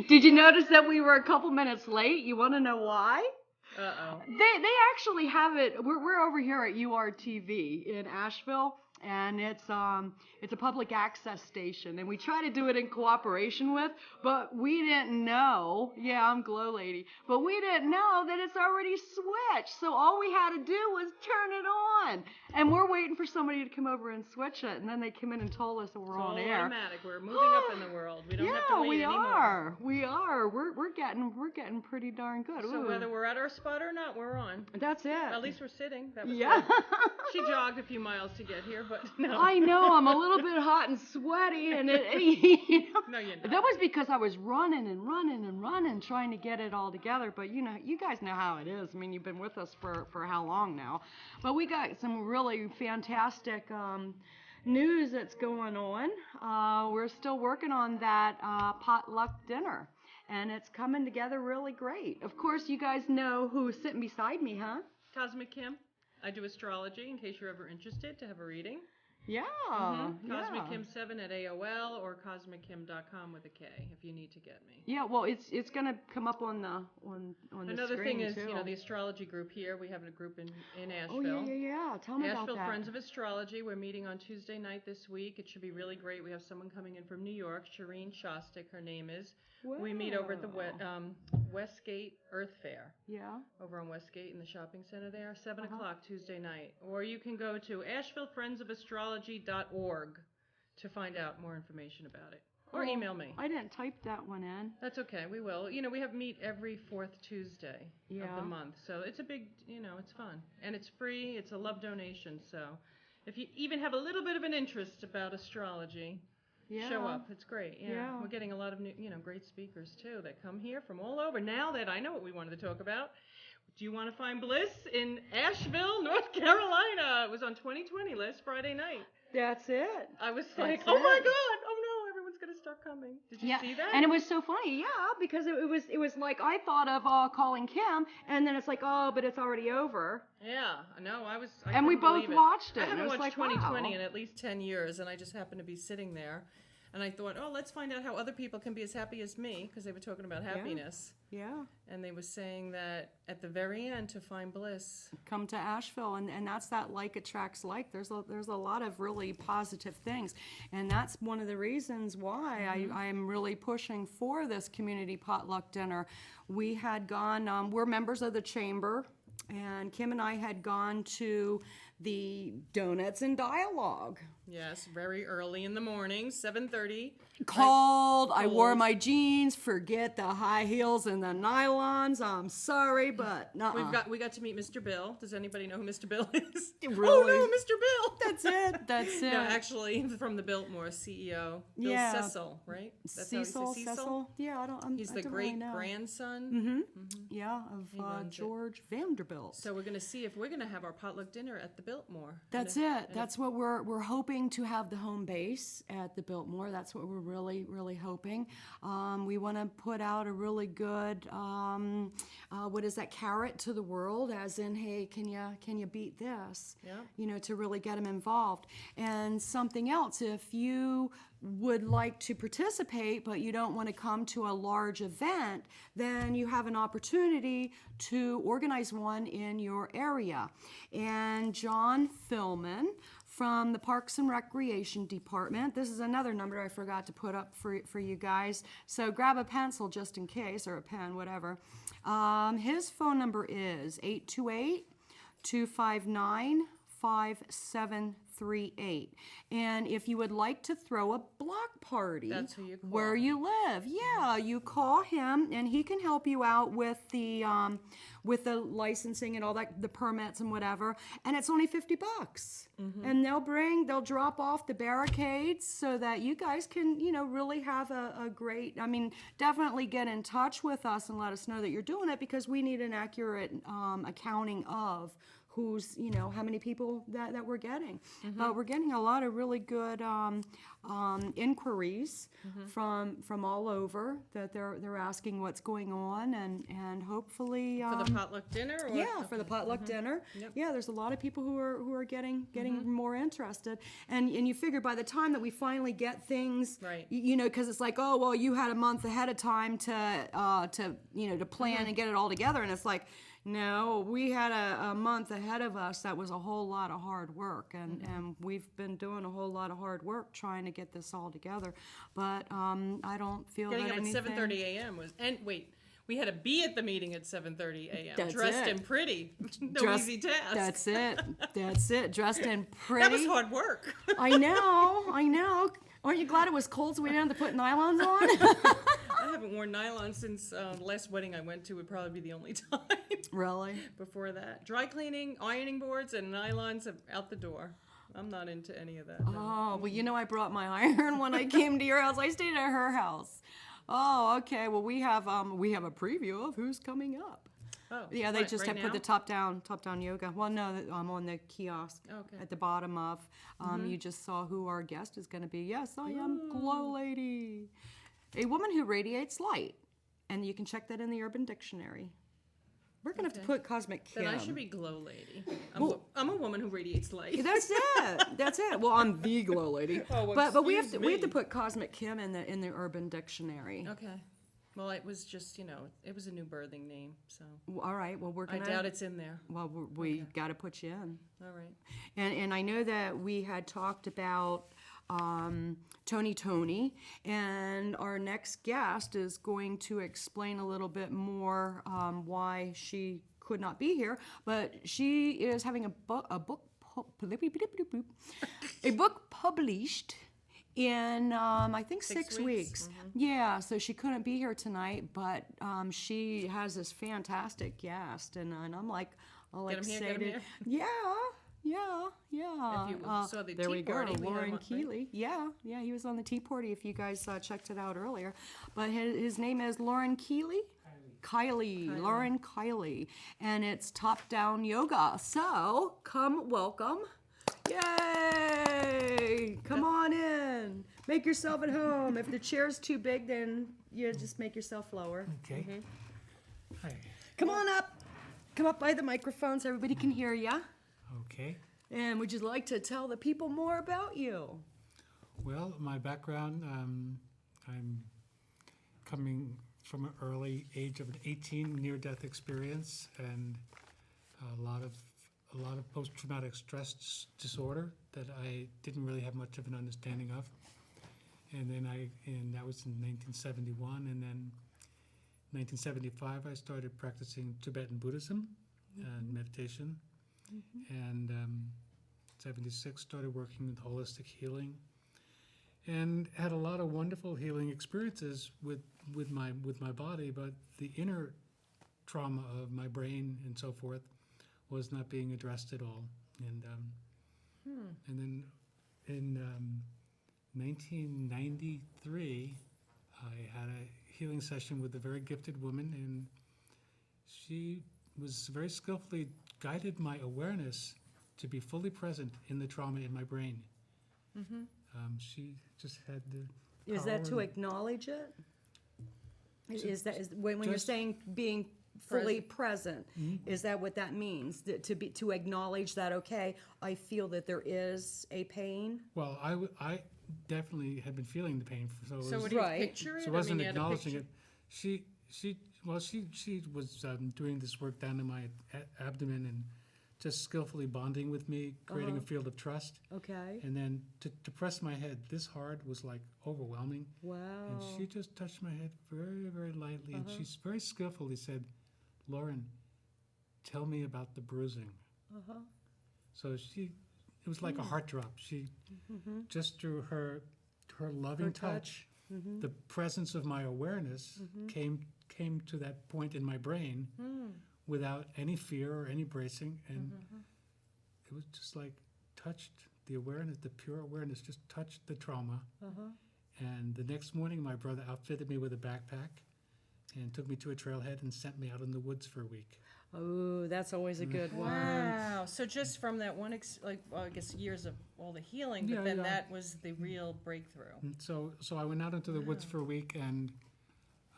Did you notice that we were a couple minutes late? You want to know why? Uh-oh. They actually have it. We're over here at URTV in Asheville, and it's a public access station, and we try to do it in cooperation with, but we didn't know. Yeah, I'm GloLady, but we didn't know that it's already switched. So all we had to do was turn it on, and we're waiting for somebody to come over and switch it, and then they come in and told us that we're on air. Automatic. We're moving up in the world. We don't have to wait anymore. We are. We're getting pretty darn good. So whether we're at our spot or not, we're on. That's it. At least we're sitting. That was good. She jogged a few miles to get here, but no. I know. I'm a little bit hot and sweaty, and No, you're not. That was because I was running, trying to get it all together. But you guys know how it is. I mean, you've been with us for how long now? But we got some really fantastic news that's going on. We're still working on that potluck dinner, and it's coming together really great. Of course, you guys know who's sitting beside me, huh? Kosmic Kim. I do astrology, in case you're ever interested to have a reading. Yeah. Kosmic Kim 7 at AOL or CosmicKim.com with a K if you need to get me. Yeah, well, it's gonna come up on the Another screen thing is, too. the astrology group here. We have a group in Asheville. Oh yeah. Tell me about that. Asheville Friends of Astrology. We're meeting on Tuesday night this week. It should be really great. We have someone coming in from New York, Shireen Shostak, her name is. Wow. We meet over at the Westgate Earth Fair. Yeah. Over on Westgate in the shopping center there, 7 o'clock Tuesday night. Or you can go to AshevilleFriendsOfAstrology.org to find out more information about it. Or email me. I didn't type that one in. That's okay, we will. We have meet every fourth Tuesday of the month. So it's a big, it's fun. And it's free, it's a love donation. So if you even have a little bit of an interest about astrology, show up. It's great. Yeah. We're getting a lot of new, great speakers too that come here from all over. Now that I know what we wanted to talk about, do you want to find bliss in Asheville, North Carolina? It was on 2020 last Friday night. That's it. I was like, oh my God, oh no, everyone's gonna start coming. Did you see that? And it was so funny, because it was like I thought of calling Kim, and then it's like, oh, but it's already over. Yeah, no, I and we both watched it. I haven't watched like, 2020 in at least 10 years, and I just happened to be sitting there, and I thought, oh, let's find out how other people can be as happy as me, because they were talking about happiness. Yeah. And they were saying that at the very end, to find bliss, come to Asheville, and that's that like attracts like. There's a lot of really positive things, and that's one of the reasons why I'm really pushing for this community potluck dinner. We had gone. We're members of the chamber, and Kim and I had gone to the Donuts and Dialogue. Yes, very early in the morning, 7:30. Cold. I wore my jeans. Forget the high heels and the nylons. I'm sorry, but We got to meet Mr. Bill. Does anybody know who Mr. Bill is? Really? Oh no, Mr. Bill. That's it. No, actually, from the Biltmore CEO, Bill Cecil, right? That's Cecil. Yeah, He's the great grandson. Yeah, of George Vanderbilt. So we're gonna see if we're gonna have our potluck dinner at the Biltmore. That's it. That's what we're hoping to have the home base at the Biltmore. That's what we're really hoping. We want to put out a really good what is that, carrot to the world, as in, hey, can you beat this? Yeah. To really get them involved. And something else, if you would like to participate but you don't want to come to a large event, then you have an opportunity to organize one in your area. And John Philman from the Parks and Recreation Department, this is another number I forgot to put up for you guys, so grab a pencil just in case, or a pen, whatever. His phone number is 828-259-5738. And if you would like to throw a block party, that's who you call. Where you live, you call him, and he can help you out with the licensing and all that, the permits and whatever. And it's only $50. And they'll drop off the barricades so that you guys can, really have a great. Definitely get in touch with us and let us know that you're doing it, because we need an accurate accounting of who's, how many people that we're getting. But we're getting a lot of really good inquiries from all over that they're asking what's going on, and hopefully For the potluck dinner? Or? yeah, for the potluck dinner. Yep. Yeah, there's a lot of people who are getting more interested, and you figure by the time that we finally get things, Right. Because it's like, oh well, you had a month ahead of time to plan and get it all together, and it's like, no, we had a month ahead of us that was a whole lot of hard work, and we've been doing a whole lot of hard work trying to get this all together, but I don't feel Getting that up anything... at 7:30 a.m. was, and wait, we had to be at the meeting at 7:30 a.m. That's dressed it. and pretty. No easy task. That's it. Dressed and pretty. That was hard work. I know. Aren't you glad it was cold so we didn't have to put nylons on? I haven't worn nylon since the last wedding I went to. Would probably be the only time. Really? Before that, dry cleaning, ironing boards, and nylons out the door. I'm not into any of that. No. Oh, well, I brought my iron when I came to your house. I stayed at her house. Oh, okay. Well, we have a preview of who's coming up. Oh, Yeah, they just right have put the top down yoga. Well, no, I'm on the kiosk Okay. at the bottom of. You just saw who our guest is going to be. Yes, I am GloLady, a woman who radiates light, and you can check that in the Urban Dictionary. We're going to have to put Kosmic Kim. Then I should be GloLady. Well- I'm a woman who radiates light. That's it. Well, I'm the GloLady. Oh, well, but we have excuse to me. put Kosmic Kim in the Urban Dictionary. Okay. Well, it was just, it was a new birthing name, so All right. Well, we're I gonna. doubt it's in there. Well, we got to put you in. All right. And I know that we had talked about Tony, and our next guest is going to explain a little bit more why she could not be here, but she is having a book published in I think 6 weeks. Yeah, so she couldn't be here tonight, but she has this fantastic guest, and I'm like all Get 'em here, excited. get 'em Yeah. If you saw the there tea we go. party, we had Lorin one, right? Kiely. Yeah, he was on the tea party if you guys checked it out earlier. But his name is Lorin Kiely. Kiely. Lorin Kiely. And it's top-down yoga. So, welcome. Yay! Come on in. Make yourself at home. If the chair's too big, then you just make yourself lower. Okay. Hi. Come on up. Come up by the microphone so everybody can hear you. Okay. And would you like to tell the people more about you? Well, my background, I'm coming from an early age of an 18 near-death experience and a lot of post-traumatic stress disorder that I didn't really have much of an understanding of. And then that was in 1971, and then 1975 I started practicing Tibetan Buddhism and meditation. And 76 started working with holistic healing, and had a lot of wonderful healing experiences with my body, but the inner trauma of my brain and so forth was not being addressed at all. And then in 1993 I had a healing session with a very gifted woman, and she was very skillfully guided my awareness to be fully present in the trauma in my brain. She just had the Is that to power acknowledge it? When you're just- saying being fully present, is that what that means? To acknowledge that, okay, I feel that there is a pain? Well, I definitely had been feeling the pain, so So it what was, do you Right. picture it? so I wasn't you had a acknowledging picture- it. She was doing this work down in my abdomen and just skillfully bonding with me, creating a field of trust. Okay. And then to press my head this hard was like overwhelming. Wow. And she just touched my head very, very lightly, and she very skillfully said, "Lorin, tell me about the bruising." So it was like a heart drop. She just through her loving Her touch, the presence of my awareness came to that point in my brain without any fear or any bracing, and it was just like touched the awareness, the pure awareness, just touched the trauma. And the next morning, my brother outfitted me with a backpack and took me to a trailhead and sent me out in the woods for a week. Oh, that's always a good one. Wow. So just from that one, well, I guess years of all the healing, but Yeah, then yeah. that was the real breakthrough. And so I went out into the woods for a week, and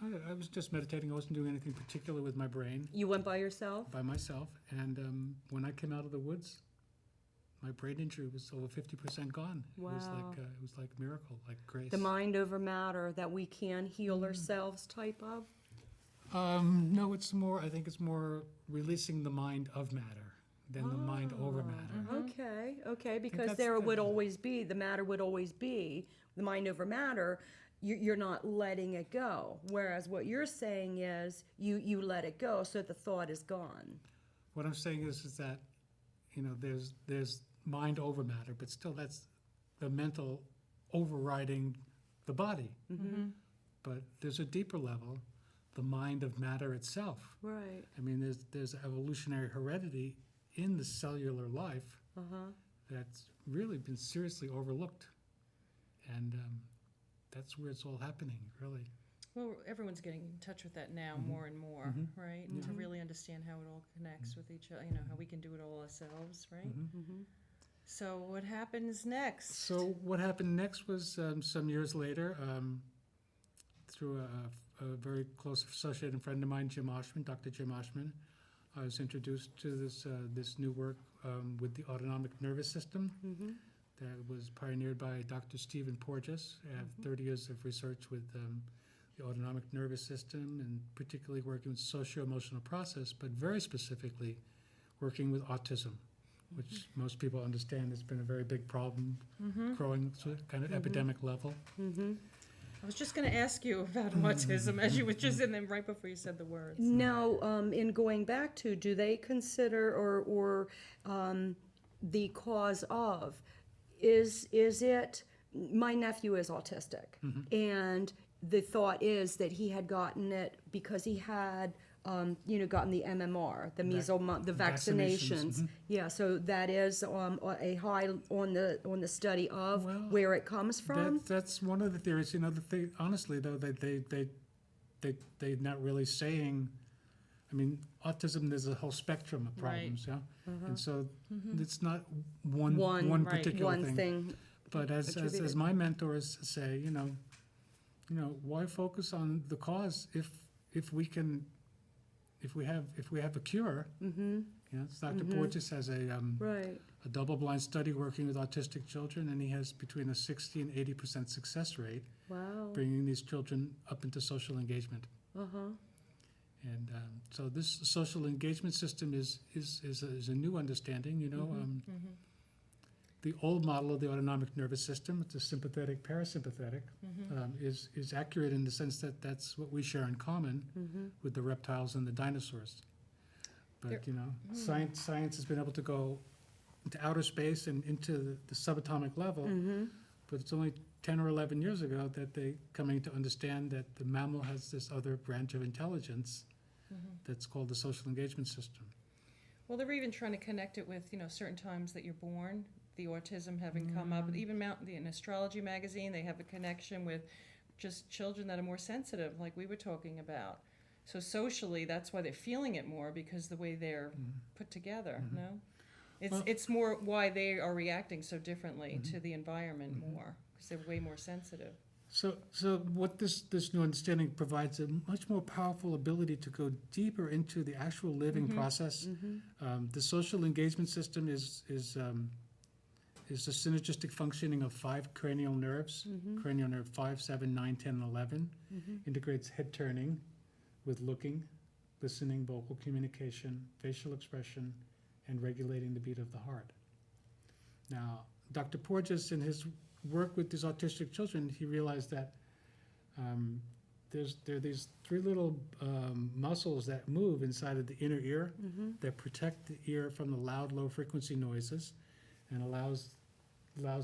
I was just meditating. I wasn't doing anything particular with my brain You went by yourself? by myself. And when I came out of the woods, my brain injury was over 50% gone. Wow. It was like a miracle, like grace. The mind over matter, that we can heal ourselves type of? No, I think it's more releasing the mind of matter than the mind over matter. Okay, because that's there the- would always be, the matter would always be, the mind over matter, you're not letting it go. Whereas what you're saying is, you let it go so the thought is gone. What I'm saying is that, there's mind over matter, but still that's the mental overriding the body. But there's a deeper level, the mind of matter itself. Right. I mean, there's evolutionary heredity in the cellular life that's really been seriously overlooked. And that's where it's all happening, really. Well, everyone's getting in touch with that now more and more, right? To really understand how it all connects with each other, how we can do it all ourselves, right? So what happens next? So what happened next was some years later, through a very close associate and friend of mine, Jim Oshman, Dr. Jim Oshman, I was introduced to this new work with the autonomic nervous system that was pioneered by Dr. Stephen Porges. I have 30 years of research with the autonomic nervous system, and particularly working with socio-emotional process, but very specifically working with autism, which most people understand has been a very big problem, growing to kind of epidemic level. I was just going to ask you about autism as you were just in them right before you said the words. Now, in going back to, do they consider or the cause of, is it, my nephew is autistic, and the thought is that he had gotten it because he had gotten the MMR, the measles, the vaccinations. Yeah, so that is a high on the study of where it comes from. That's one of the theories. Honestly, though, they're not really saying. I mean, autism, there's a whole spectrum of problems, and so it's not one particular thing. But as my mentors say, why focus on the cause if we have a cure? Dr. Porges has a double-blind study working with autistic children, and he has between a 60 and 80% success rate, bringing these children up into social engagement. And so this social engagement system is a new understanding. The old model of the autonomic nervous system, it's a sympathetic, parasympathetic, is accurate in the sense that that's what we share in common with the reptiles and the dinosaurs. But science has been able to go into outer space and into the subatomic level, but it's only 10 or 11 years ago that they coming to understand that the mammal has this other branch of intelligence that's called the social engagement system. Well, they're even trying to connect it with, certain times that you're born, the autism having come up. Even in Astrology magazine, they have a connection with just children that are more sensitive, like we were talking about. So socially, that's why they're feeling it more, because the way they're put together, no? It's more why they are reacting so differently to the environment more, because they're way more sensitive. So what this new understanding provides a much more powerful ability to go deeper into the actual living process. The social engagement system is the synergistic functioning of 5 cranial nerves, cranial nerve 5, 7, 9, 10, and 11, integrates head turning with looking, listening, vocal communication, facial expression, and regulating the beat of the heart. Now, Dr. Porges, in his work with these autistic children, he realized that there are these 3 little muscles that move inside of the inner ear that protect the ear from the loud, low-frequency noises and allows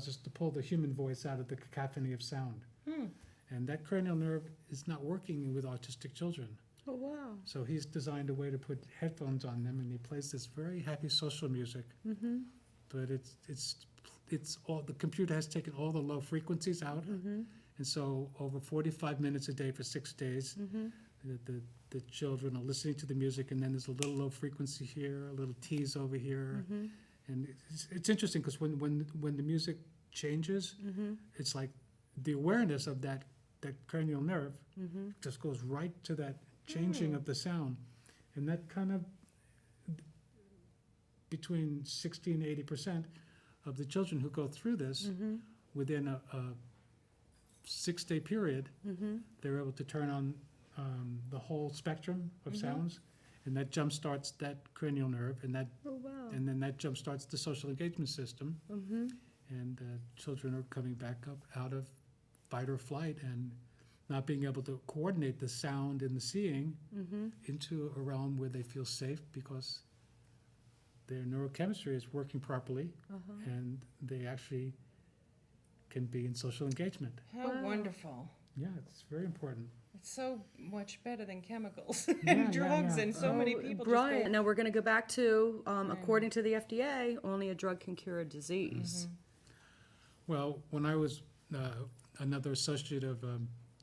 us to pull the human voice out of the cacophony of sound. And that cranial nerve is not working with autistic children. Oh, wow. So he's designed a way to put headphones on them, and he plays this very happy social music. But it's all, the computer has taken all the low frequencies out, and so over 45 minutes a day for 6 days, the children are listening to the music, and then there's a little low frequency here, a little tease over here. And it's interesting because when the music changes, it's like the awareness of that cranial nerve just goes right to that changing of the sound. And that kind of, between 60 and 80% of the children who go through this, within a 6-day period, they're able to turn on the whole spectrum of sounds, and that jump starts that cranial nerve, and that and then that jump starts the social engagement system, and children are coming back up out of fight or flight and not being able to coordinate the sound and the seeing into a realm where they feel safe because their neurochemistry is working properly, and they actually can be in social engagement. How wonderful. Yeah, it's very important. It's so much better than chemicals Yeah, and drugs, yeah. and so many people Brian, just now we're going to go back to, according to the FDA, only a drug can cure a disease. Well, when I was another associate of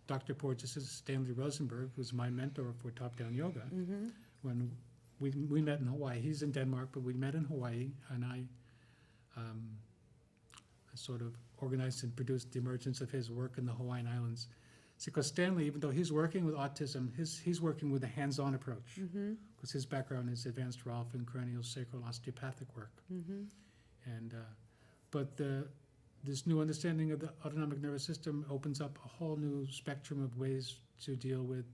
Dr. Porges' Stanley Rosenberg, who's my mentor for top-down yoga, when we met in Hawaii. He's in Denmark, but we met in Hawaii, and I sort of organized and produced the emergence of his work in the Hawaiian Islands. See, because Stanley, even though he's working with autism, he's working with a hands-on approach, because his background is advanced Ralph and craniosacral osteopathic work. And but this new understanding of the autonomic nervous system opens up a whole new spectrum of ways to deal with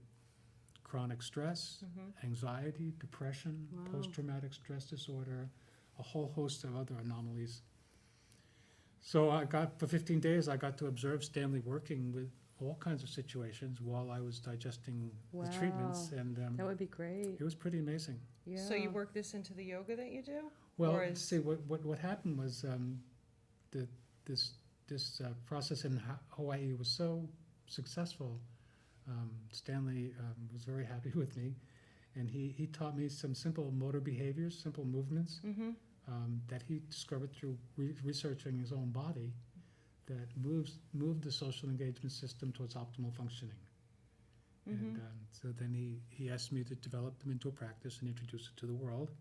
chronic stress, anxiety, depression, post-traumatic stress disorder, a whole host of other anomalies. So for 15 days, I got to observe Stanley working with all kinds of situations while I was digesting the treatments, and That would be great. it was pretty amazing. Yeah. So you work this into the yoga that you do? Well, Or is- see, what happened was this process in Hawaii was so successful. Stanley was very happy with me, and he taught me some simple motor behaviors, simple movements that he discovered through researching his own body that moved the social engagement system towards optimal functioning. And so then he asked me to develop them into a practice and introduce it to the world.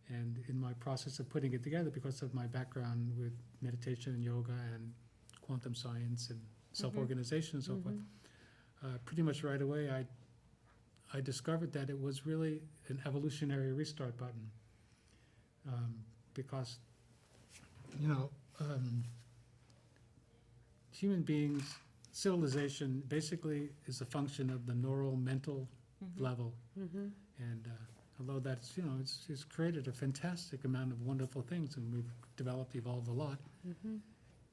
And in my process of putting it together, because of my background with meditation and yoga and quantum science and self-organization and so forth, pretty much right away I discovered that it was really an evolutionary restart button. Because, human beings, civilization basically is a function of the neural mental level. And although that's, it's created a fantastic amount of wonderful things, and we've evolved a lot,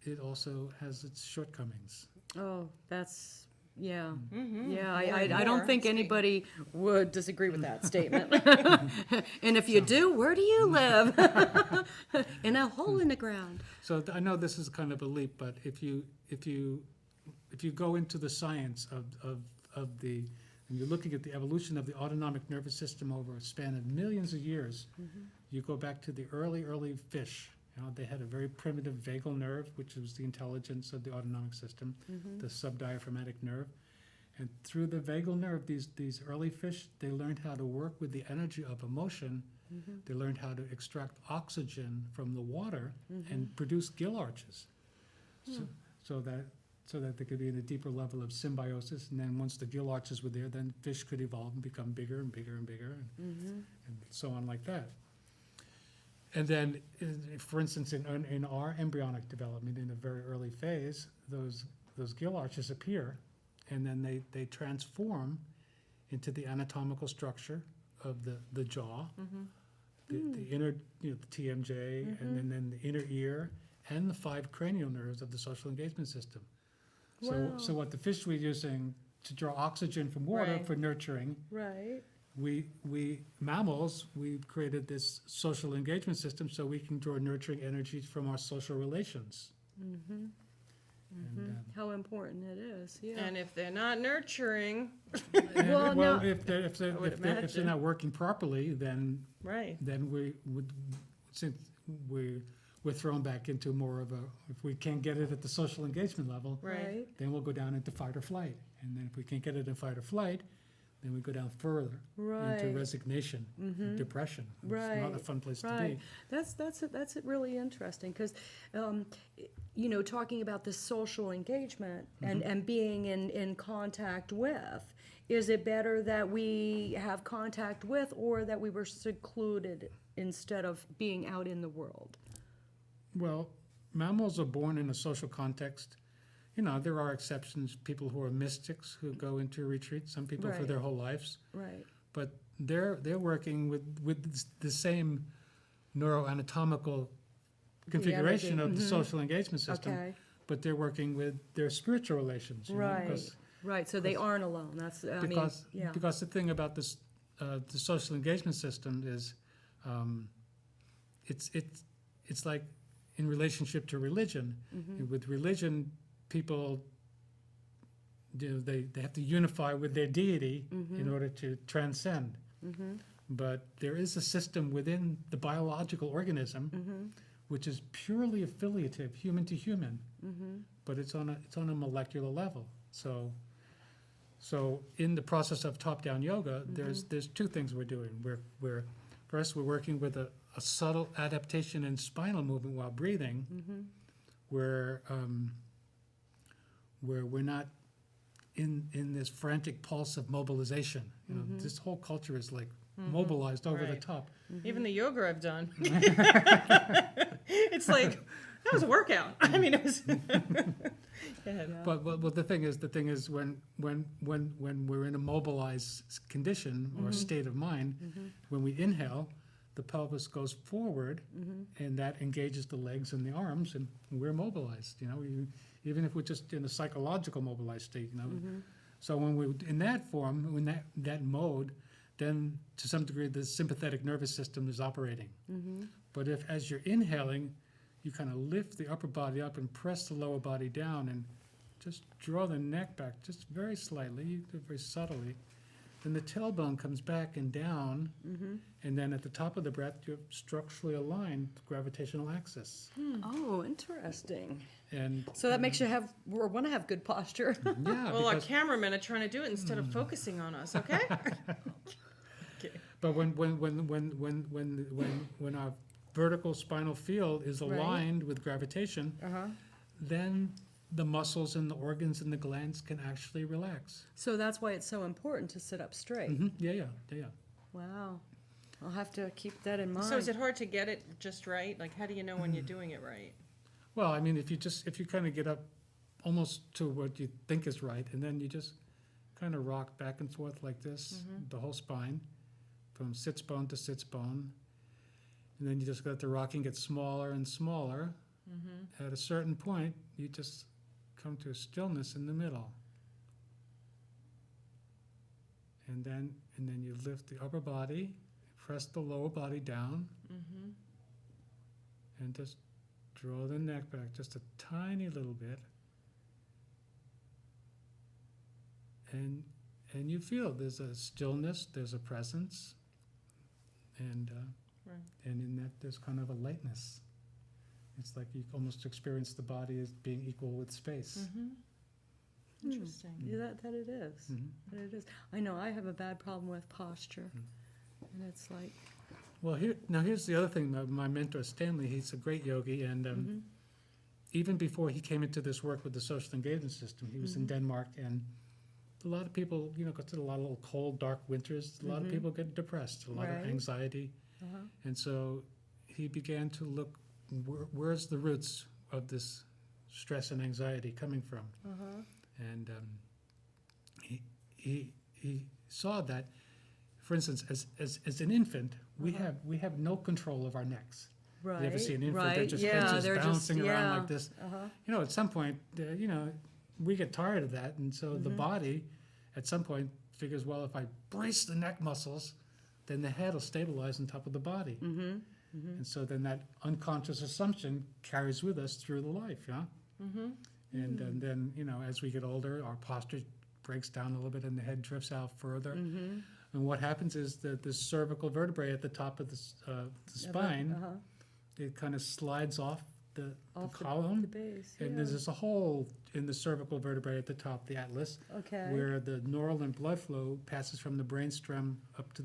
it also has its shortcomings. Oh, that's, yeah. Mm-hmm. Yeah, More I and don't more. think anybody would disagree with that statement. And if you do, where do you live? In a hole in the ground. So I know this is kind of a leap, but if you go into the science of the, and you're looking at the evolution of the autonomic nervous system over a span of millions of years, you go back to the early fish. They had a very primitive vagal nerve, which was the intelligence of the autonomic system, the subdiaphragmatic nerve. And through the vagal nerve, these early fish, they learned how to work with the energy of emotion. They learned how to extract oxygen from the water and produce gill arches, so that they could be in a deeper level of symbiosis. And then once the gill arches were there, then fish could evolve and become bigger and bigger and bigger, and so on like that. And then, for instance, in our embryonic development, in a very early phase, those gill arches appear, and then they transform into the anatomical structure of the jaw, the inner, the TMJ, and then the inner ear, and the 5 cranial nerves of the social engagement system. So what the fish were using to draw oxygen from water for nurturing, Right. we mammals, we created this social engagement system so we can draw nurturing energy from our social relations. And, How important it is, yeah. And if they're not nurturing, Well, no. if they're not working properly, then right? we would, since we're thrown back into more of a, if we can't get it at the social engagement level, Right. then we'll go down into fight or flight. And then if we can't get it in fight or flight, then we go down further Right. into resignation, depression. It's not a fun place to Right. be. That's really interesting because, you know, talking about this social engagement and being in contact with, is it better that we have contact with or that we were secluded instead of being out in the world? Well, mammals are born in a social context. You know, there are exceptions, people who are mystics who go into retreat, some people for Right. their whole lives. Right. But they're working with the same neuroanatomical configuration of the social engagement system, Okay. but they're working with their spiritual relations. You know, Right. Right. So they aren't alone. That's, I mean, because yeah. because the thing about this the social engagement system is it's like in relationship to religion. With religion, people they have to unify with their deity in order to transcend. But there is a system within the biological organism which is purely affiliative, human to human, but it's on a molecular level. So in the process of top-down yoga, there's two things we're doing. We're first we're working with a subtle adaptation in spinal movement while breathing, where we're not in this frantic pulse of mobilization. You know, this whole culture is like mobilized over the Right. top. Even the yoga I've done. It's like, that was a workout. I mean, it was. Go ahead. But the thing is when we're in a mobilized condition or state of mind, when we inhale, the pelvis goes forward, and that engages the legs and the arms, and we're mobilized. You know, even if we're just in a psychological mobilized state. You know, so when we're in that form, when that mode, then to some degree the sympathetic nervous system is operating. But if as you're inhaling, you kind of lift the upper body up and press the lower body down and just draw the neck back just very slightly, very subtly, then the tailbone comes back and down, and then at the top of the breath, you're structurally aligned gravitational axis. Oh, interesting. And So that makes you want to have good posture. yeah, Well, our because, cameramen are trying to do it instead of focusing on us, okay? but when our vertical spinal field is Right. aligned with gravitation, then the muscles and the organs and the glands can actually relax. So that's why it's so important to sit up straight. Yeah. Wow. I'll have to keep that in mind. So is it hard to get it just right? Like, how do you know when you're doing it right? Well, I mean, if you kind of get up almost to what you think is right, and then you just kind of rock back and forth like this, the whole spine, from sits bone to sits bone, and then you just let the rocking get smaller and smaller. At a certain point, you just come to a stillness in the middle, and then you lift the upper body, press the lower body down, and just draw the neck back just a tiny little bit, and you feel there's a stillness, there's a presence, and Right. and in that there's kind of a lightness. It's like you almost experience the body as being equal with space. Interesting. Yeah, that it is. That it is. I know I have a bad problem with posture. And it's like, Well, here's the other thing. My mentor Stanley, he's a great yogi, and even before he came into this work with the social engagement system, he was in Denmark, and a lot of people, you know, got to a lot of little cold, dark winters. A lot of people get depressed, a lot of Right. anxiety, and so he began to look where's the roots of this stress and anxiety coming from, and he saw that. For instance, as an infant, we have no control of our necks. right. You ever see an infant? right. They're just, yeah, they're just they're bouncing just, around yeah. like this. You know, at some point, you know, we get tired of that, and so the body, at some point, figures, well, if I brace the neck muscles, then the head will stabilize on top of the body. And so then that unconscious assumption carries with us through the life, yeah. And then, you know, as we get older, our posture breaks down a little bit, and the head drifts out further. And what happens is that the cervical vertebrae at the top of the spine, it kind of slides off the Off column. the base, And there's this a hole in the cervical vertebrae at the top, the atlas, Okay. where the neural and blood flow passes from the brainstem up to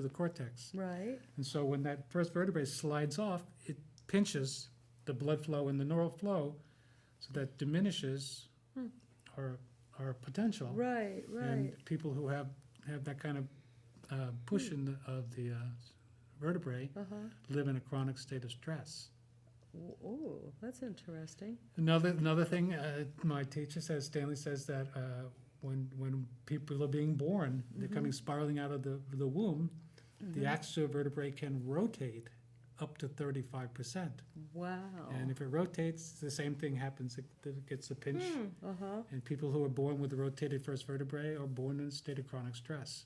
the cortex. Right. And so when that first vertebrae slides off, it pinches the blood flow and the neural flow, so that diminishes our potential. Right, right. And people who have that kind of push of the vertebrae live in a chronic state of stress. Oh, that's interesting. Another thing, my teacher says, Stanley says that when people are being born, they're coming spiraling out of the womb, the axial vertebrae can rotate up to 35%. Wow. And if it rotates, the same thing happens. It gets a pinch. And people who are born with a rotated first vertebrae are born in a state of chronic stress.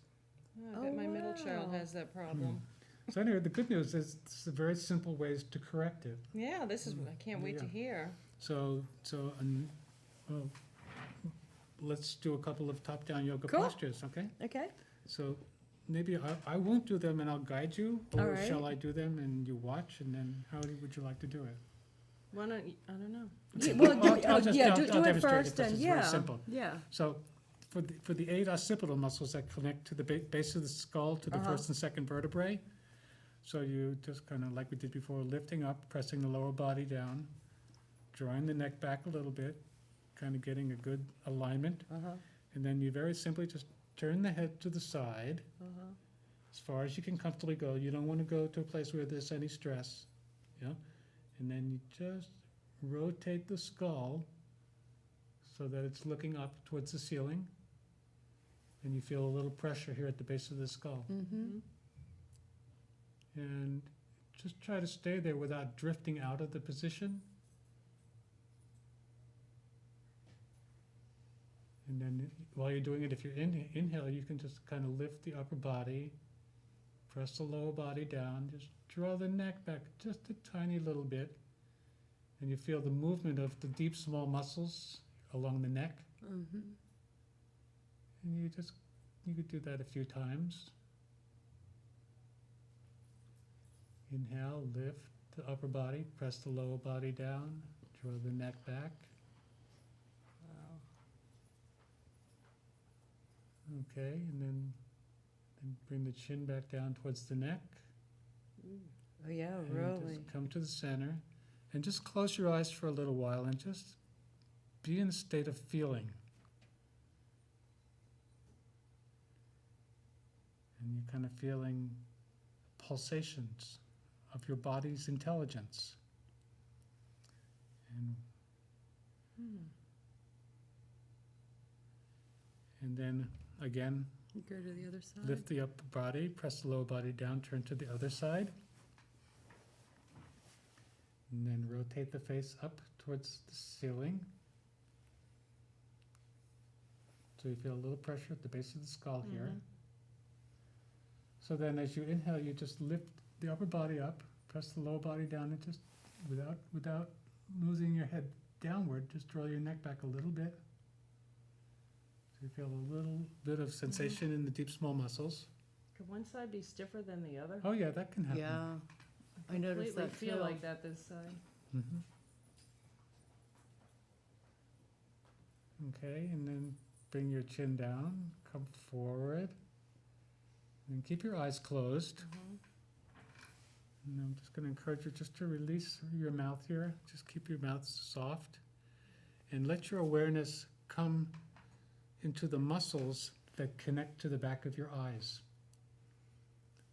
I bet my middle child wow. has that problem. So anyway, the good news is it's very simple ways to correct it. Yeah, this is, I can't wait to Yeah. hear. So well, let's do a couple of top-down yoga Cool. postures, okay? Okay. So maybe I won't do them and I'll guide you, All or right. shall I do them and you watch, and then how would you like to do it? Why don't you, I don't know. Yeah, well, I'll just- yeah, I'll do it demonstrate first this and is yeah. very simple. Yeah. So for the 8 occipital muscles that connect to the base of the skull to the first and second vertebrae, so you just kind of, like we did before, lifting up, pressing the lower body down, drawing the neck back a little bit, kind of getting a good alignment, and then you very simply just turn the head to the side as far as you can comfortably go. You don't want to go to a place where there's any stress, yeah? And then you just rotate the skull so that it's looking up towards the ceiling, and you feel a little pressure here at the base of the skull. And just try to stay there without drifting out of the position. And then while you're doing it, if you're inhale, you can just kind of lift the upper body, press the lower body down, just draw the neck back just a tiny little bit, and you feel the movement of the deep small muscles along the neck. And you could do that a few times. Inhale, lift the upper body, press the lower body down, draw the neck back. Okay, and then bring the chin back down towards the neck. Oh yeah, And really. just come to the center and just close your eyes for a little while and just be in a state of feeling. And you're kind of feeling pulsations of your body's intelligence. And then again, Go to the other side. lift the upper body, press the lower body down, turn to the other side. And then rotate the face up towards the ceiling. So you feel a little pressure at the base of the skull here. So then as you inhale, you just lift the upper body up, press the lower body down, and just without losing your head downward, just draw your neck back a little bit. So you feel a little bit of sensation in the deep small muscles. Could one side be stiffer than the other? Oh yeah, that can happen. Yeah. I noticed Completely that feel too. like that this side. Mhm. Okay, and then bring your chin down, come forward, and keep your eyes closed. And I'm just going to encourage you just to release your mouth here. Just keep your mouth soft, and let your awareness come into the muscles that connect to the back of your eyes.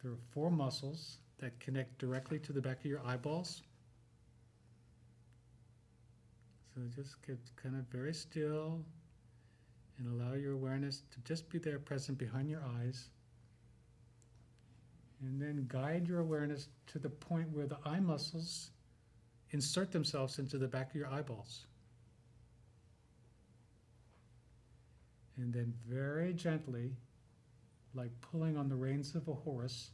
There are 4 muscles that connect directly to the back of your eyeballs. So just get kind of very still and allow your awareness to just be there, present behind your eyes. And then guide your awareness to the point where the eye muscles insert themselves into the back of your eyeballs. And then very gently, like pulling on the reins of a horse,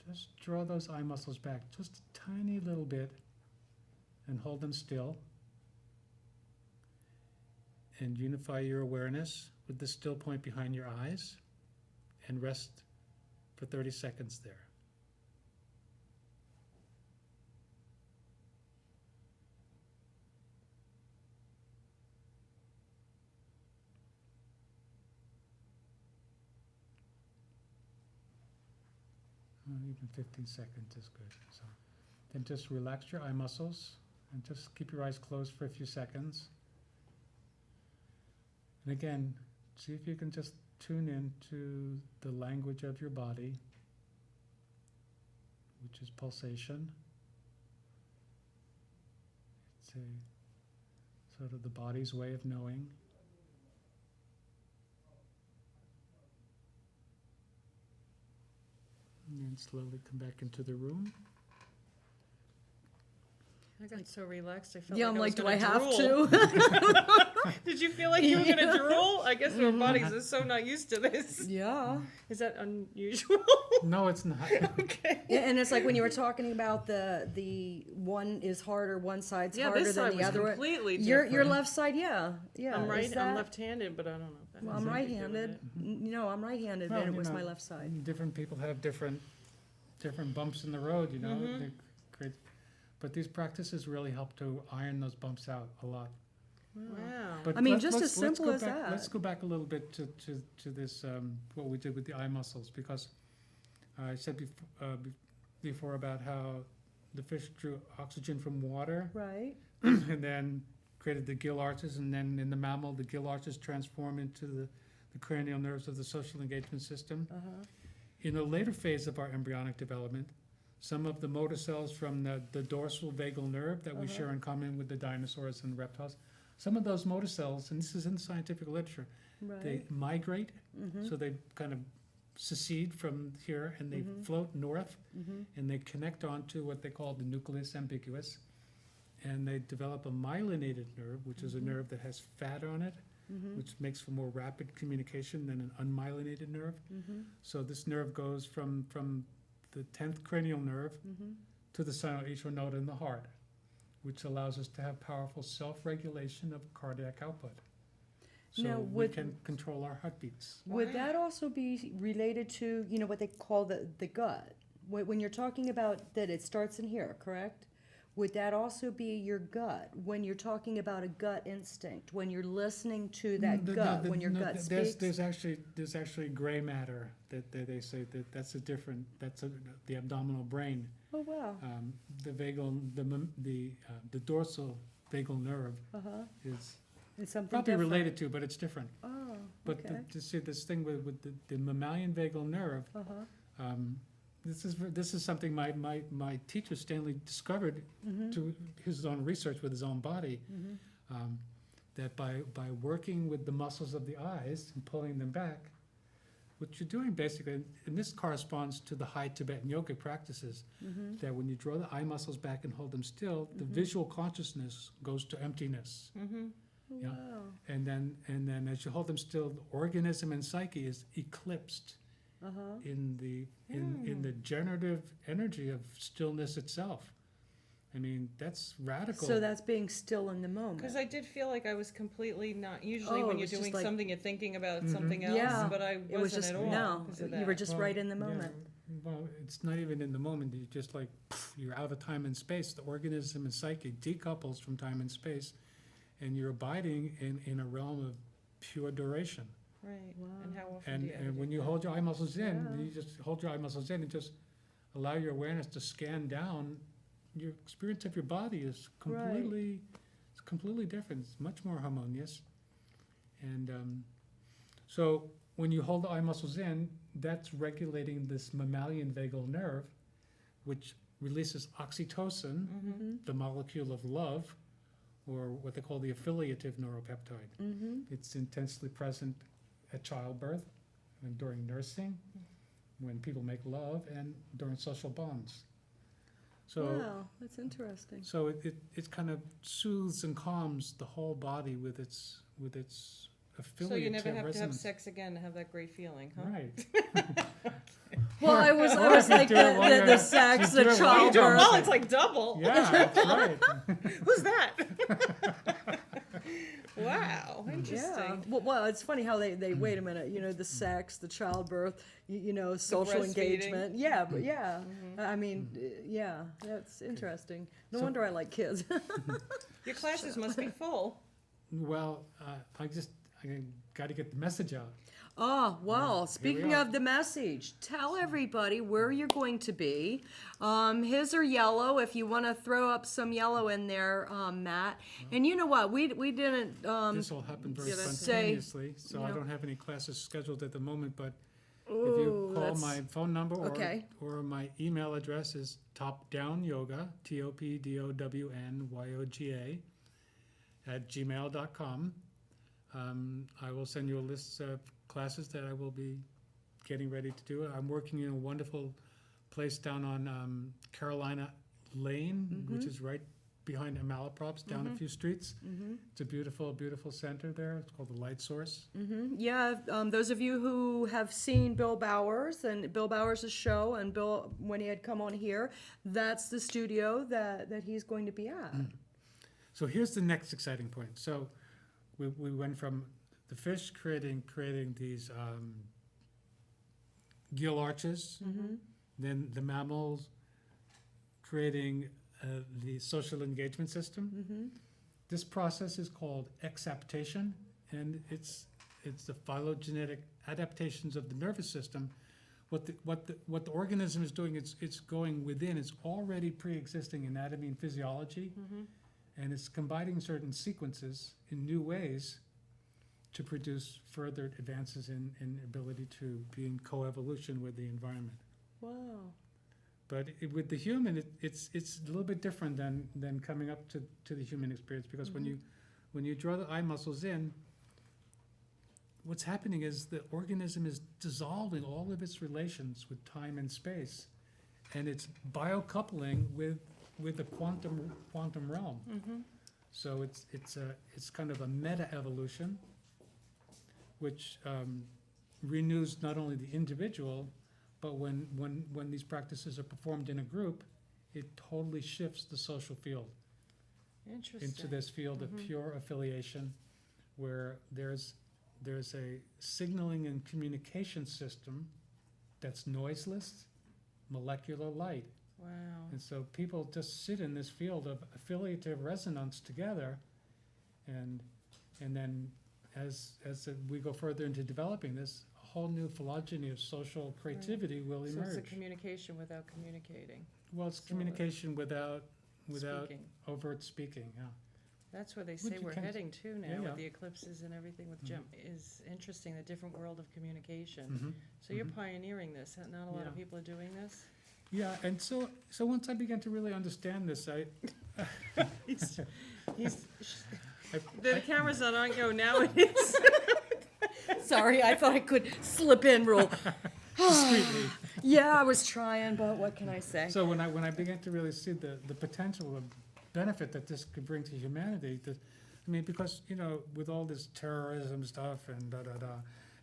just draw those eye muscles back just a tiny little bit and hold them still. And unify your awareness with the still point behind your eyes and rest for 30 seconds there. even 15 seconds is good. So then just relax your eye muscles and just keep your eyes closed for a few seconds. And again, see if you can just tune in to the language of your body, which is pulsation. It's a sort of the body's way of knowing. And then slowly come back into the room. I got so relaxed. I felt Yeah, like I'm I was like, do gonna I have drool. to? Did you feel like you were gonna drool? I guess our bodies are so not used to this. Yeah. Is that unusual? No, it's not. Okay. Yeah, and it's like when you were talking about the one is harder, one side's Yeah, harder this than side the was other. completely Your different. left side, yeah. I'm right. Is that, I'm left-handed, but I don't know if that well, has I'm anything to do with right-handed. it. You know, I'm right-handed, Well, and it you was know, my left side. Different people have different bumps in the road, you know. They create, but these practices really help to iron those bumps out a lot. Wow. But I mean, let's- just let's- as let's simple go as back- that. Let's go back a little bit to this, what we did with the eye muscles, because I said before about how the fish drew oxygen from water Right. and then created the gill arches, and then in the mammal, the gill arches transform into the cranial nerves of the social engagement system. In a later phase of our embryonic development, some of the motor cells from the dorsal vagal nerve that we share in common with the dinosaurs and reptiles, some of those motor cells, and this is in the scientific literature, they Right. migrate, so they kind of secede from here and they float north, and they connect onto what they call the nucleus ambiguous, and they develop a myelinated nerve, which is a nerve that has fat on it, which makes for more rapid communication than an unmyelinated nerve. So this nerve goes from the 10th cranial nerve to the sinoatrial node in the heart, which allows us to have powerful self-regulation of cardiac output. So Now, we would- can control our heartbeats. Would that also be related to, you know, what they call the gut? When you're talking about that it starts in here, correct? Would that also be your gut? When you're talking about a gut instinct, when you're listening to that gut, when your gut speaks? There's actually gray matter that they say that's the abdominal brain. Oh, wow. The dorsal vagal nerve is It's something probably different. related to, but it's different. Oh, But okay. to see this thing with the mammalian vagal nerve, this is something my teacher Stanley discovered to his own research with his own body, that by working with the muscles of the eyes and pulling them back, what you're doing basically, and this corresponds to the high Tibetan yogic practices, that when you draw the eye muscles back and hold them still, the visual consciousness goes to emptiness. Yeah. Wow. And then as you hold them still, the organism and psyche is eclipsed in the generative energy of stillness itself. I mean, that's radical. So that's being still in the moment. Because I did feel like I was completely not. Usually, Oh, when it you're was just doing like- something, you're thinking about something else. Yeah. But I It was wasn't just, at all. no, because of you were that. just right in the moment. Well, it's not even in the moment. You just like, you're out of time and space. The organism and psyche decouples from time and space, and you're abiding in a realm of pure duration. Right. Wow. And how often do you ever And do when you that? hold your eye muscles in, Yeah. you just hold your eye muscles in and just allow your awareness to scan down. Your experience of your body is completely different. It's much more harmonious. And so when you hold the eye muscles in, that's regulating this mammalian vagal nerve, which releases oxytocin, the molecule of love, or what they call the affiliative neuropeptide. It's intensely present at childbirth and during nursing, when people make love, and during social bonds. So, Wow, that's interesting. so it kind of soothes and calms the whole body with its affiliative So you never have to have resonance. sex again to have that great feeling, huh? Right. Well, I was like do it while the sex, you the do it while you're doing childbirth. Oh, it's like double. Yeah, that's right. Who's that? Wow, Yeah. interesting. Well, it's funny how they wait a minute, you know, the sex, the childbirth, you know, social breastfeeding. engagement. Yeah, but yeah. I mean, yeah, that's interesting. No So- wonder I like kids. Your classes must be full. Well, I got to get the message out. Oh, well, we speaking are. of the message, tell everybody where you're going to be. His are yellow, if you want to throw up some yellow in there, Matt. And you know what, we didn't, This will happen very Yeah, that's- spontaneously, so I Yep. don't have any classes scheduled at the moment, but if you Ooh, call that's- my phone number okay. or my email address is topdownyoga, TOPDOWNYOGA, @gmail.com. I will send you a list of classes that I will be getting ready to do. I'm working in a wonderful place down on Carolina Lane, which is right behind Malaprops, down a few streets. It's a beautiful, beautiful center there. It's called the Light Source. yeah, those of you who have seen Bill Bowers and Bill Bowers' show, and Bill, when he had come on here, that's the studio that he's going to be at. So here's the next exciting point. So we went from the fish creating these gill arches, then the mammals creating the social engagement system. This process is called exaptation, and it's the phylogenetic adaptations of the nervous system. What the organism is doing, it's going within its already pre-existing anatomy and physiology, and it's combining certain sequences in new ways to produce further advances in ability to be in coevolution with the environment. Wow. But with the human, it's a little bit different than coming up to the human experience, because when you draw the eye muscles in, what's happening is the organism is dissolving all of its relations with time and space, and it's biocoupling with the quantum realm. So it's kind of a meta evolution, which renews not only the individual, but when these practices are performed in a group, it totally shifts the social field Interesting. into this field of pure affiliation, where there's a signaling and communication system that's noiseless, molecular light. Wow. And so people just sit in this field of affiliative resonance together, and then as we go further into developing this, a whole new phylogeny of social creativity will So it's a emerge. communication without communicating. Well, it's so communication without Speaking. overt speaking, yeah. That's where they Would say you we're can- heading to now Yeah, yeah. with the eclipses and everything with Gem is interesting, the different world of communication. Mhm. So you're pioneering this. Not a lot of Yeah. people are doing this. Yeah, and so once I began to really understand this, He's I the camera's not on. Oh, now it is. Sorry, I thought I could slip in real. discreetly. Yeah, I was trying, but what can I say? So when I began to really see the potential of benefit that this could bring to humanity, because, with all this terrorism stuff and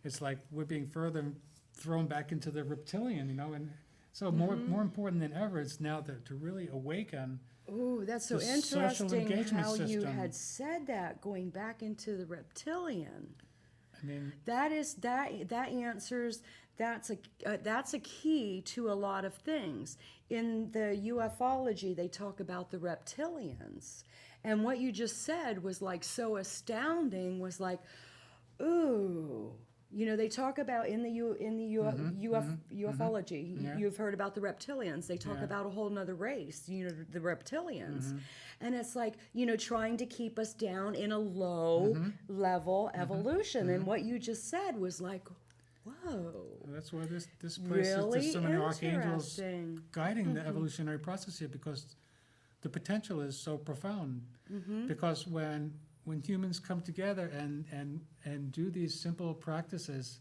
it's like we're being further thrown back into the reptilian, and so more important than ever, it's now to really awaken. Ooh, that's so the social interesting engagement how you system. had said that, going back into the reptilian. I mean, That answers. That's a key to a lot of things. In the ufology, they talk about the reptilians, and what you just said was like so astounding. Was like, ooh. They talk about in the ufology. Yeah. You've heard about the reptilians. They talk Yeah. about a whole nother race. The reptilians, and it's like trying to keep us down in a low level evolution. And what you just said was like, whoa, that's why this place really is so many archangels interesting. guiding the evolutionary process here, because the potential is so profound. Because when humans come together and do these simple practices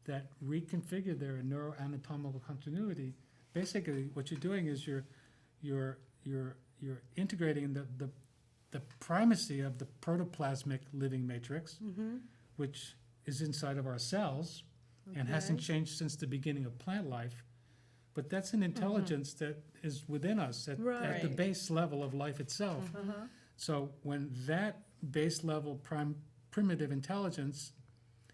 that reconfigure their neuroanatomical continuity, basically what you're doing is you're integrating the primacy of the protoplasmic living matrix, which is inside of our cells and hasn't changed since the beginning of plant life. But that's an intelligence that is within us at the Right. base level of life itself. So when that base level primitive intelligence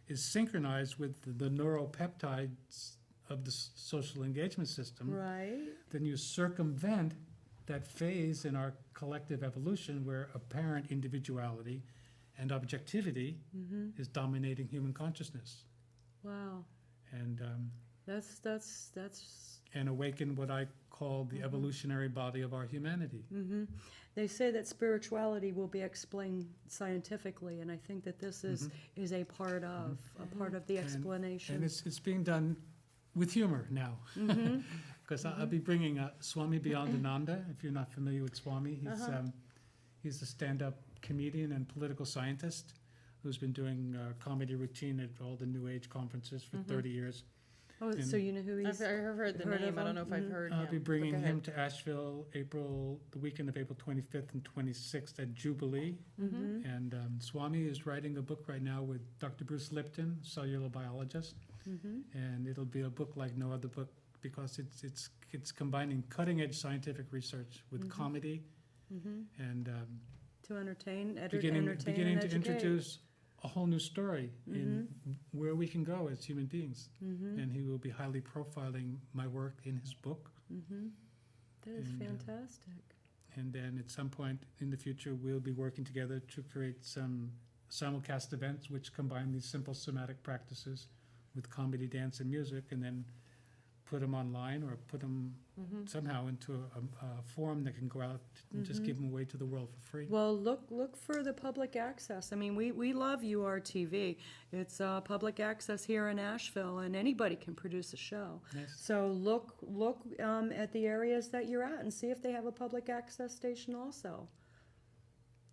is synchronized with the neuropeptides of the social engagement system, Right. then you circumvent that phase in our collective evolution where apparent individuality and objectivity is dominating human consciousness, Wow. and That's and awaken what I call the evolutionary body of our humanity. They say that spirituality will be explained scientifically, and I think that this is a part of the explanation. And it's being done with humor now, because I'll be bringing Swami Beyond Ananda. If you're not familiar with Swami, he's a stand-up comedian and political scientist who's been doing comedy routine at all the New Age conferences for 30 years. Oh, so you know who he's? I've heard the heard of name. I don't him? know if I've heard I'll him. be bringing But go him ahead. to Asheville the weekend of April 25th and 26th at Jubilee. And Swami is writing a book right now with Dr. Bruce Lipton, cellular biologist. And it'll be a book like no other book because it's combining cutting-edge scientific research with comedy and To entertain, beginning and to educate. introduce a whole new story in where we can go as human beings. And he will be highly profiling my work in his book. That is and, fantastic. And then at some point in the future, we'll be working together to create some simulcast events which combine these simple somatic practices with comedy, dance, and music, and then put them online or put them somehow into a forum that can go out and just give them away to the world for free. Well, look for the public access. I mean, we love URTV. It's public access here in Asheville, and anybody can produce a show. Nice. So look at the areas that you're at and see if they have a public access station also.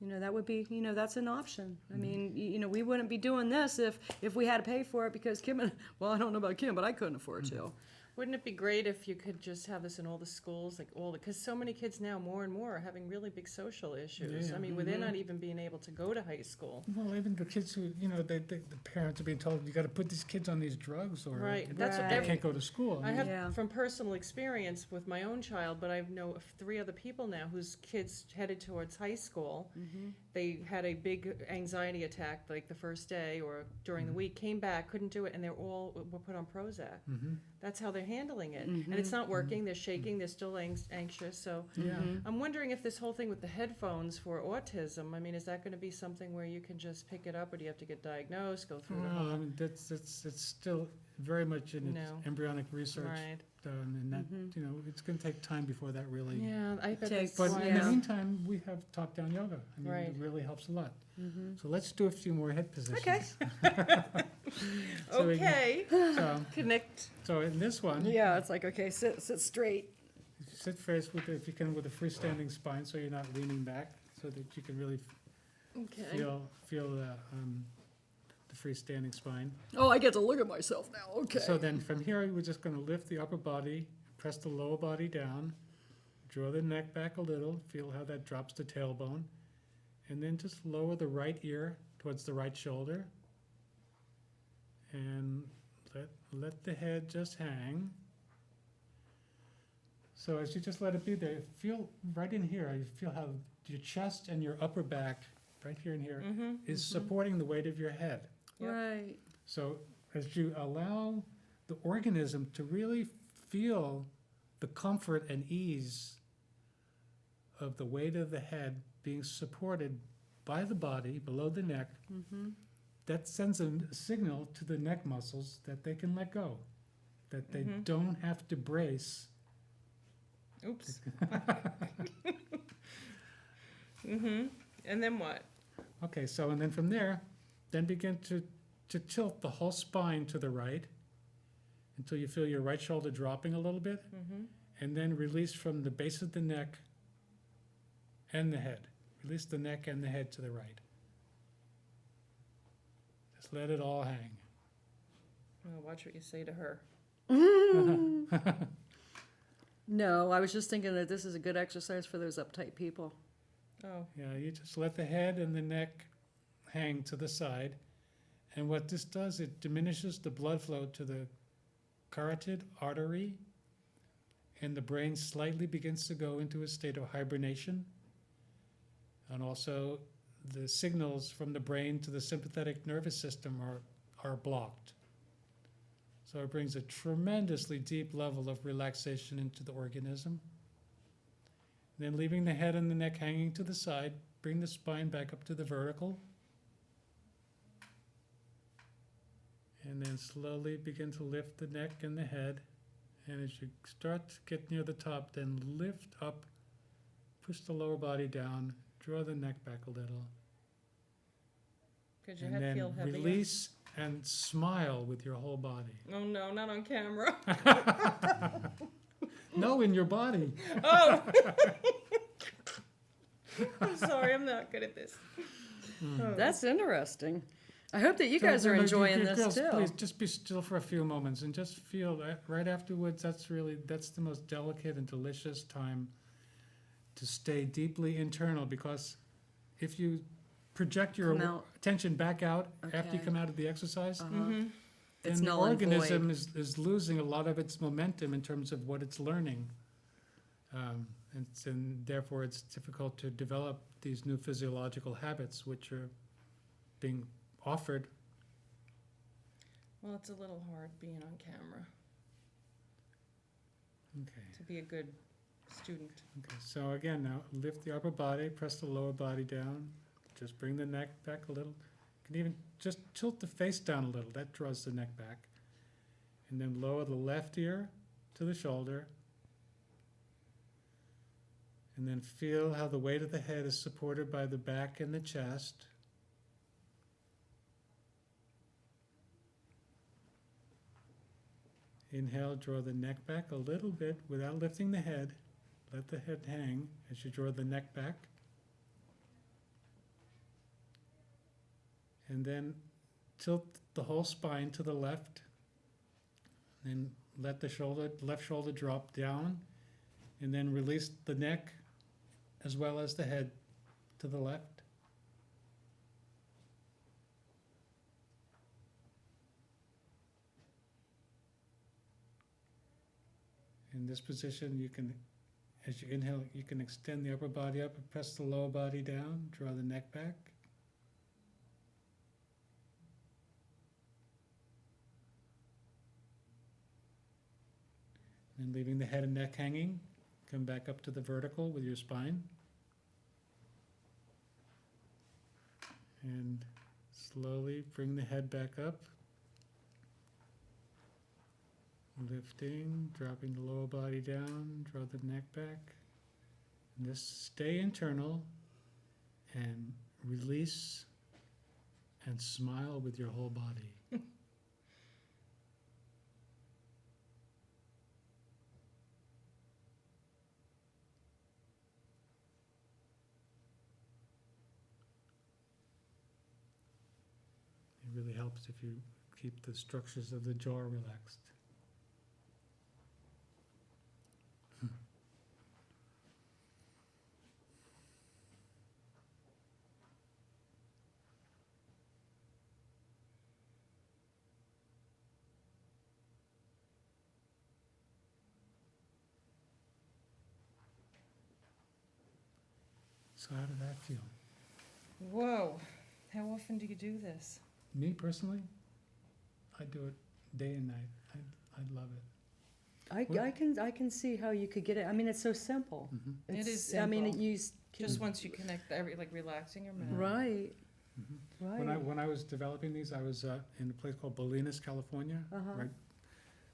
You know, that would be, that's an option. I mean, we wouldn't be doing this if we had to pay for it because Kim and, well, I don't know about Kim, but I couldn't afford to. Wouldn't it be great if you could just have this in all the schools, like because so many kids now, more and more, are having really big social issues. Yeah. I mean, where they're not even being able to go to high school. Well, even the kids who, the parents are being told, you got to put these kids on these drugs or Right. they That's what can't go to school. I have Yeah. from personal experience with my own child, but I know of 3 other people now whose kids headed towards high school. They had a big anxiety attack like the first day or during the week, came back, couldn't do it, and were put on Prozac. That's how they're handling it. And it's not working, they're shaking, they're still anxious. So I'm wondering if this whole thing with the headphones for autism, I mean, is that going to be something where you can just pick it up, or do you have to get diagnosed, go through the Well, whole... I mean, it's still very much in its No. embryonic research. Right. And that, it's going to take time before that really. Yeah, I bet Takes- that's But why in the now- meantime, we have top-down yoga. I mean, Right. it really helps a lot. So let's do a few more head positions. Okay. So we can- Okay, So, connect. so in this one, Yeah, it's like, okay, sit straight. sit first if you can, with a freestanding spine, so you're not leaning back, so that you can really Okay. feel the freestanding spine. Oh, I get to look at myself now. Okay. So then from here, we're just going to lift the upper body, press the lower body down, draw the neck back a little, feel how that drops the tailbone, and then just lower the right ear towards the right shoulder, and let the head just hang. So as you just let it be there, feel right in here, you feel how your chest and your upper back, right here and here, is supporting the weight of your head. Yep. Right. So as you allow the organism to really feel the comfort and ease of the weight of the head being supported by the body below the neck, that sends a signal to the neck muscles that they can let go, that they don't have to brace. Oops. And then what? Okay, so and then from there, then begin to tilt the whole spine to the right until you feel your right shoulder dropping a little bit, and then release from the base of the neck and the head. Release the neck and the head to the right. Just let it all hang. Oh, watch what you say to her. No, I was just thinking that this is a good exercise for those uptight people. Oh, Yeah, you just let the head and the neck hang to the side. And what this does, it diminishes the blood flow to the carotid artery, and the brain slightly begins to go into a state of hibernation. And also, the signals from the brain to the sympathetic nervous system are blocked. So it brings a tremendously deep level of relaxation into the organism. Then leaving the head and the neck hanging to the side, bring the spine back up to the vertical. And then slowly begin to lift the neck and the head. And as you start to get near the top, then lift up, push the lower body down, draw the neck back a little. Could your And head feel then heavier? release and smile with your whole body. Oh no, not on camera. No, in your body. Oh! I'm sorry, I'm not good at this. That's interesting. I hope that you So, guys are no, enjoying you this girls, too. Please just be still for a few moments and just feel that right afterwards. That's the most delicate and delicious time to stay deeply internal, because if you project your Come out. attention back out after you Okay. come out of the exercise, Mm-hmm. It's then the null and organism is losing a lot of its momentum in terms of what it's learning. And therefore it's difficult to develop these new physiological habits which are being offered. Well, it's a little hard being on camera Okay. to be a good student. Okay, so again, now lift the upper body, press the lower body down, just bring the neck back a little. You can even just tilt the face down a little, that draws the neck back. And then lower the left ear to the shoulder. And then feel how the weight of the head is supported by the back and the chest. Inhale, draw the neck back a little bit without lifting the head. Let the head hang as you draw the neck back. And then tilt the whole spine to the left. Then let the left shoulder drop down. And then release the neck as well as the head to the left. In this position, you can, as you inhale, you can extend the upper body up and press the lower body down, draw the neck back. And leaving the head and neck hanging, come back up to the vertical with your spine. And slowly bring the head back up. Lifting, dropping the lower body down, draw the neck back. And just stay internal and release and smile with your whole body. It really helps if you keep the structures of the jaw relaxed. So how did that feel? Whoa. How often do you do this? Me personally, I do it day and night. I love it. I can see how you could get it. I mean, it's so simple. Mhm. It is I mean, simple. can- Just once you connect, like relaxing your mouth. right, Mhm. right. When I was developing these, I was in a place called Bolinas, California, Uh-huh. right?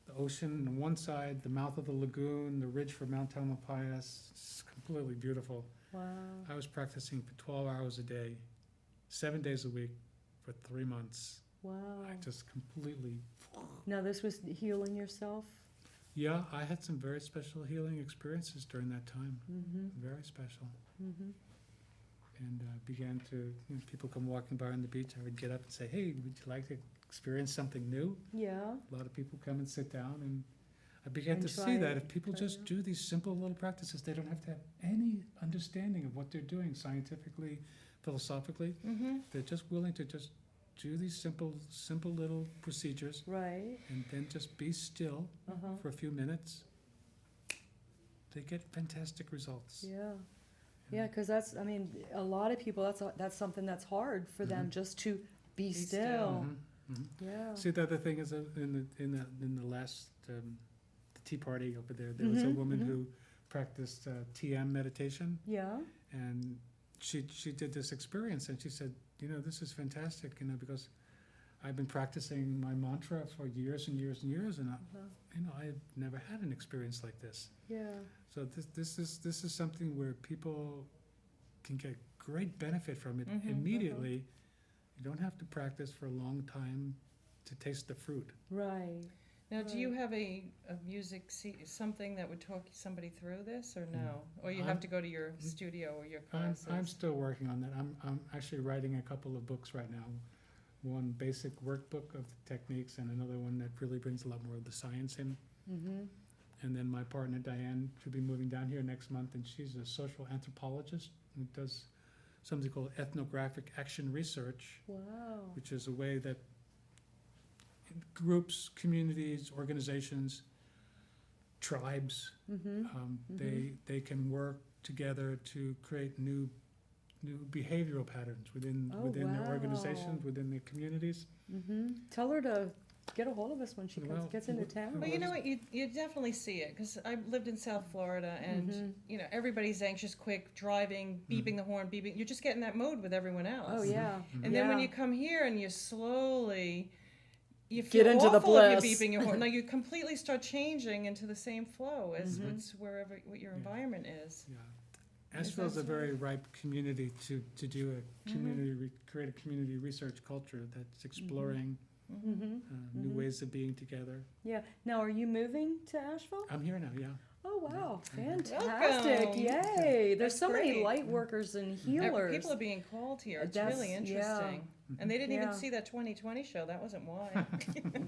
The ocean on one side, the mouth of the lagoon, the ridge for Mount Tamalpais. It's completely beautiful. Wow. I was practicing for 12 hours a day, 7 days a week for 3 months. Wow. I just completely, Now this was healing yourself. yeah, I had some very special healing experiences during that time. Mm-hmm. Very special. Mm-hmm. And began to, people come walking by on the beach, I would get up and say, hey, would you like to experience something new? Yeah. A lot of people come and sit down, and I began And to see try that it, if people try just it out. do these simple little practices, they don't have to have any understanding of what they're doing scientifically, philosophically. Mm-hmm. They're just willing to just do these simple little procedures Right. and then just be still Uh-huh. for a few minutes. They get fantastic results. Yeah. Yeah, because that's, I mean, a lot of people, that's something that's hard for them, just to be still. Mhm, mhm. Yeah. See, the other thing is in the last the tea party over there, there was a Mhm, woman mhm. who practiced TM meditation, Yeah. and she did this experience, and she said, this is fantastic, because I've been practicing my mantra for years and years and years, and I've never had an experience like this. Yeah. So this is something where people can get great benefit from it immediately. You don't have to practice for a long time to taste the fruit. Right. Now, do you have a music something that would talk somebody through this, or no? Or you have to go to your studio or your classes? I'm still working on that. I'm actually writing a couple of books right now. One basic workbook of the techniques, and another one that really brings a lot more of the science in. And then my partner Diane should be moving down here next month, and she's a social anthropologist who does something called ethnographic action research, which is a way that groups, communities, organizations, tribes, they can work together to create new behavioral patterns within their organizations, within their communities. Tell her to get a hold of us when she gets into town. Well, you know what? You definitely see it, because I lived in South Florida, and you know, everybody's anxious, quick, driving, beeping the horn, beeping. You're just getting that mode with everyone else. Oh yeah. And then when you come here and you slowly, you Get feel into the awful if bliss. you're beeping your horn. No, you completely start changing into the same flow as it's what your environment is. Yeah. Asheville's a very ripe community to do a community, create a community research culture that's exploring new ways of being together. Yeah. Now, are you moving to Asheville? I'm here now, yeah. Oh wow, fantastic! Welcome. Yay! There's That's so many great. light workers and healers. People are being called here. It's That's- really yeah. interesting. And they didn't Yeah. even see that 2020 show. That wasn't why.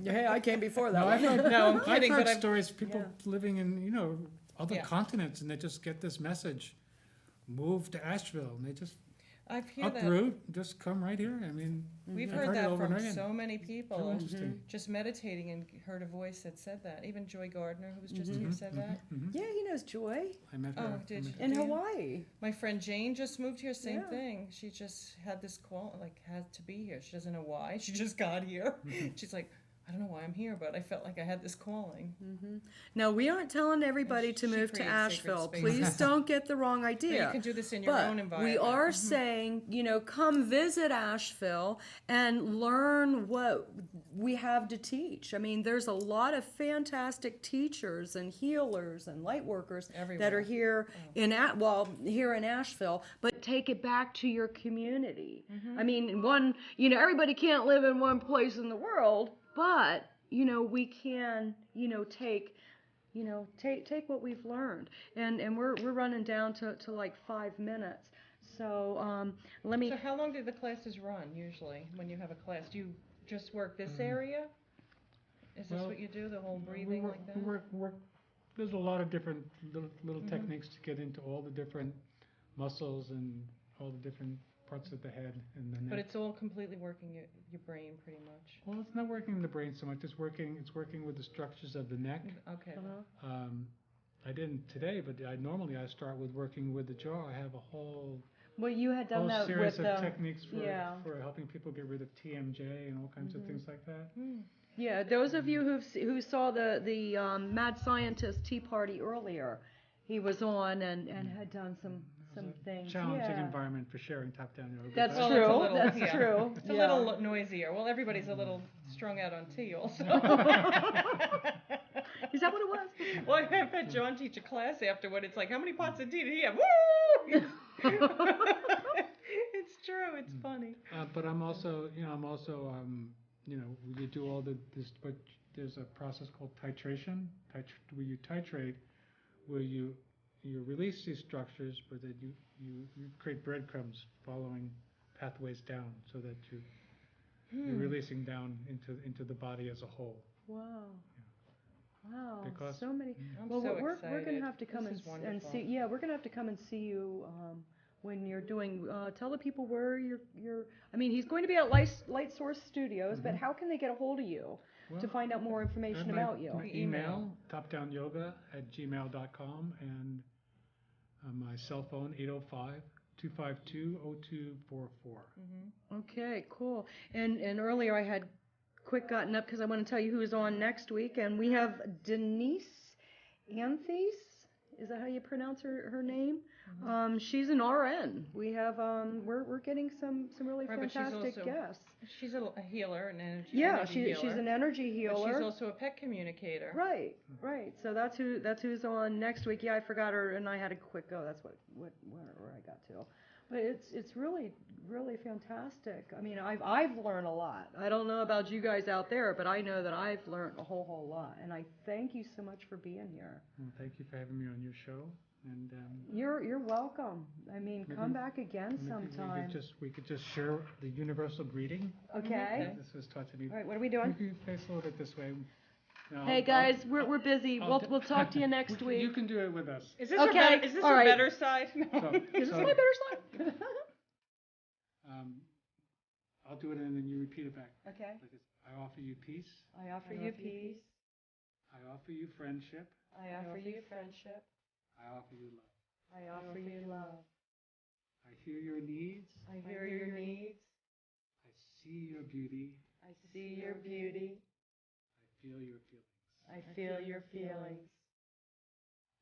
Hey, I came before that. No, I've heard, No, I'm I've kidding, heard but I've- stories of people living in, other Yeah. continents, and they just get this message, move to Asheville, and they just I've heard that. uproot, just come right here. I mean, We've I've heard heard it that over from and over so again. many so people. interesting. Just meditating and heard a voice that said that. Even Joy Gardner, who was just here, said that. Yeah, he knows Joy I met Oh, her. did you? in Yeah. Hawaii. My friend Jane just moved here, same Yeah. thing. She just had this call, had to be here. She doesn't know why. She just got here. She's like, I don't know why I'm here, but I felt like I had this calling. Now, we aren't telling everybody to She move to creates sacred Asheville. spaces. Please don't get the wrong But idea. you can do this in your But own environment. we are saying, come visit Asheville and learn what we have to teach. I mean, there's a lot of fantastic teachers and healers and light workers that Everywhere. are here here in Asheville, but take it back to your community. I mean, everybody can't live in one place in the world, but we can, take what we've learned, and we're running down to like 5 minutes. So let me. So how long do the classes run usually when you have a class? Do you just work this area? Is this Well, what you do, the whole We breathing work, like that? we work, there's a lot of different little techniques to get into all the different muscles and all the different parts of the head and the neck. But it's all completely working your brain pretty much. Well, it's not working in the brain so much. It's working with the structures of the neck. Okay. I didn't today, but normally I start with working with the jaw. I have a whole Well, you had done that series with of techniques yeah. for helping people get rid of TMJ and all kinds of things like that. Yeah, those of you who saw the Mad Scientist Tea Party earlier, he was on and had done some things. Challenging Yeah. environment for sharing top-down yoga. That's but- Well, it's a true. little- That's yeah. true. It's a little noisier. Well, everybody's a little strung out on tea also. Is that what it was? Well, I had John teach a class afterward. It's like, how many pots of tea did he have? Woo! It's true. It's funny. But I'm also, we do all but there's a process called titration, where you titrate, where you release these structures, but that you create breadcrumbs following pathways down, so that you're releasing down into the body as a whole. Wow. Wow. Because- so many. I'm Well, so we're excited. gonna have to come This is and wonderful. see. Yeah, we're gonna have to come and see you when you're doing. Tell the people where you're. I mean, he's going to be at Light Source Studios, but how can they get a hold of you to Well, find out more information my, about you? My email, topdownyoga@gmail.com, and my cell phone, 805-252-0244. Okay, cool. And earlier I had gotten up because I want to tell you who's on next week, and we have Denise Anthes. Is that how you pronounce her name? She's an RN. We have we're getting some really Right, but she's fantastic also- guests. She's a healer, an energy, Yeah, energy she's healer. an energy But healer. she's also a pet communicator. Right, right. So that's who's on next week. Yeah, I forgot her, and I had a quick go. That's where I got to. But it's really fantastic. I mean, I've learned a lot. I don't know about you guys out there, but I know that I've learned a whole lot. And I thank you so much for being here. Well, thank you for having me on your show. And You're welcome. I mean, come maybe- back again maybe sometime. we could just share the universal greeting. Okay. This was taught to me. All right. What are we doing? You can face a little bit this way. No, Hey guys, we're busy. I'll We'll talk to you next You week. can do it with us. Is this Okay, her better, is this all her right. better side? No. So- Is this so, my better side? I'll do it and then you repeat it back. Okay. Like this. I offer you peace. I offer you peace. I offer you friendship. I offer you friendship. I offer you love. I offer you love. I hear your needs. I hear your needs. I see your beauty. I see your beauty. I feel your feelings. I feel your feelings.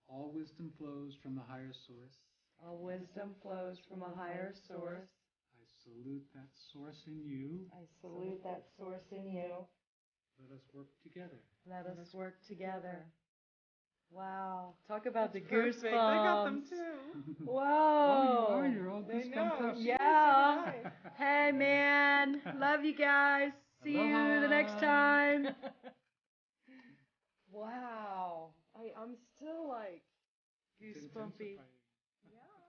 All wisdom flows from a higher source. All wisdom flows from a higher source. I salute that source in you. I salute that source in you. Let us work together. Let us work together. Wow. Talk about the Perfect. goosebumps. I got them too. Whoa. Oh, you're all I goosebumps know. up. Yeah. Hey, man. Love you guys. See you the next time. Wow. I'm still like It's goosebumpy. intensifying. Yeah.